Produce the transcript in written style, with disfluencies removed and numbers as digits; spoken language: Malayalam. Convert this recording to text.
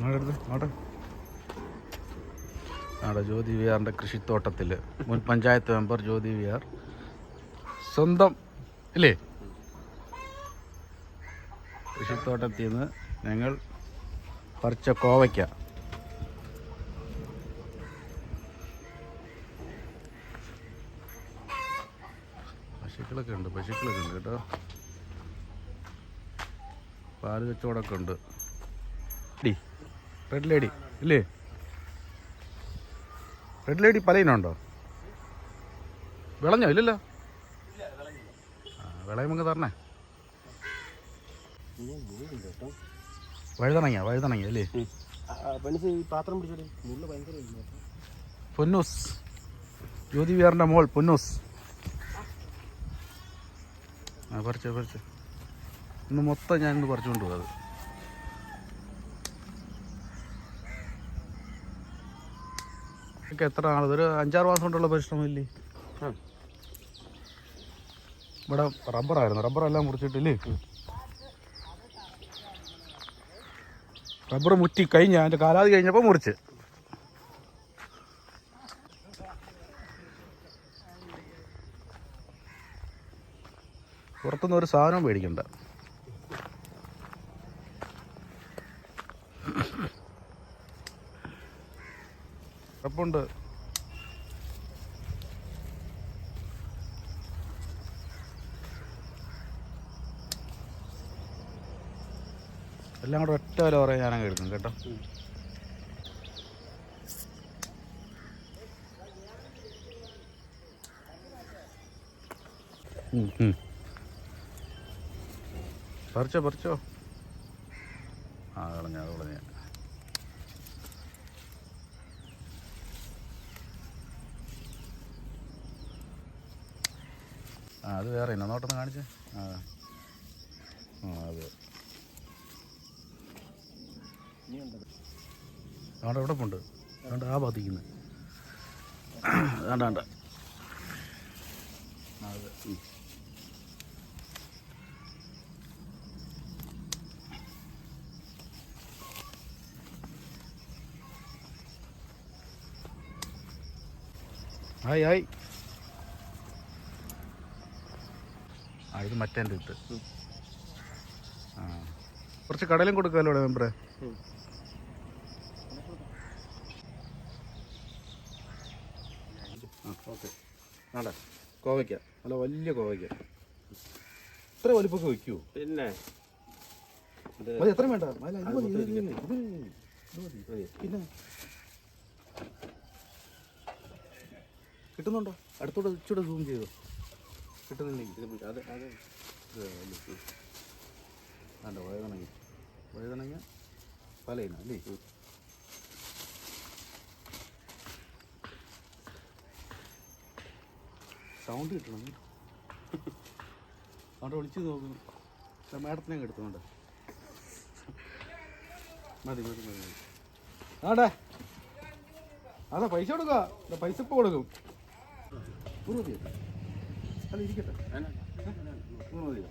അവിടെ ജ്യോതി വിഹാറിൻ്റെ കൃഷിത്തോട്ടത്തിൽ മുൻ പഞ്ചായത്ത് മെമ്പർ ജ്യോതി വിഹാർ സ്വന്തം ഇല്ലേ കൃഷിത്തോട്ടത്തിൽ നിന്ന് ഞങ്ങൾ പറിച്ച കോവയ്ക്ക. പശുക്കളൊക്കെ ഉണ്ട് കേട്ടോ. പാല് കച്ചവടമൊക്കെ ഉണ്ട്. റെഡ് ലേഡി ഇല്ലേ? റെഡ് ലേഡി പല ഇനമുണ്ടോ? വിളഞ്ഞോ? ഇല്ലല്ലോ. വിളയുമ്പോൾ തരണേ. വഴുതണങ്ങ അല്ലേ? പൊന്നൂസ്, ജ്യോതി വിഹാറിൻ്റെ മോൾ പൊന്നൂസ്. പറിച്ച ഇന്ന് മൊത്തം ഞാനിന്ന് പറിച്ചുകൊണ്ട് പോകാം. എത്ര നാൾ? ഒരു 5-6 മാസം കൊണ്ടുള്ള പരിശ്രമമില്ലേ? ഇവിടെ റബ്ബറായിരുന്നു. റബ്ബറെല്ലാം മുറിച്ചിട്ടില്ലേ? റബ്ബർ മുറ്റി കഴിഞ്ഞ അതിൻ്റെ കാലാവധി കഴിഞ്ഞപ്പോൾ മുറിച്ച്. പുറത്തുനിന്ന് ഒരു സാധനം മേടിക്കണ്ട. റബ്ബുണ്ട്. എല്ലാം കൂടെ ഒറ്റ വില പറയാൻ ഞാനങ്ങ് എടുക്കും കേട്ടോ. പറിച്ചോ. കളഞ്ഞ അത് വേറെ ഇന്ന നോട്ടൊന്ന് കാണിച്ചേ. അതെ. അവിടെ എവിടെ പോണ്ട്? അതുകൊണ്ട് ആ ബാധിക്കുന്നത് വേണ്ട. അതെ. ആയി. ഇത് മറ്റേ ഇട്ട് കുറച്ച് കടലും കൊടുക്കാമല്ലോ ഇവിടെ മെമ്പറെ. ഓക്കെ. വേണ്ട കോവയ്ക്ക, നല്ല വലിയ കോവയ്ക്ക. ഇത്ര വലിപ്പൊക്കെ വയ്ക്കുമോ? പിന്നെ എത്ര വേണ്ട? പിന്നെ കിട്ടുന്നുണ്ടോ? അടുത്തോടെ ഇച്ചിരി സൂം ചെയ്തോ. കിട്ടുന്നില്ലെങ്കിൽ വേണ്ട. വഴുതണങ്ങ പല ഇനം അല്ലേ? സൗണ്ട് കിട്ടണം. അവിടെ വിളിച്ച് നോക്കുന്നു. മാഡത്തിനെ എടുത്തുകൊണ്ട് മതി. ആടെ അതാ പൈസ കൊടുക്കുക. പൈസ ഇപ്പോൾ കൊടുക്കും. അല്ല ഇരിക്കട്ടെ. മതിയോ?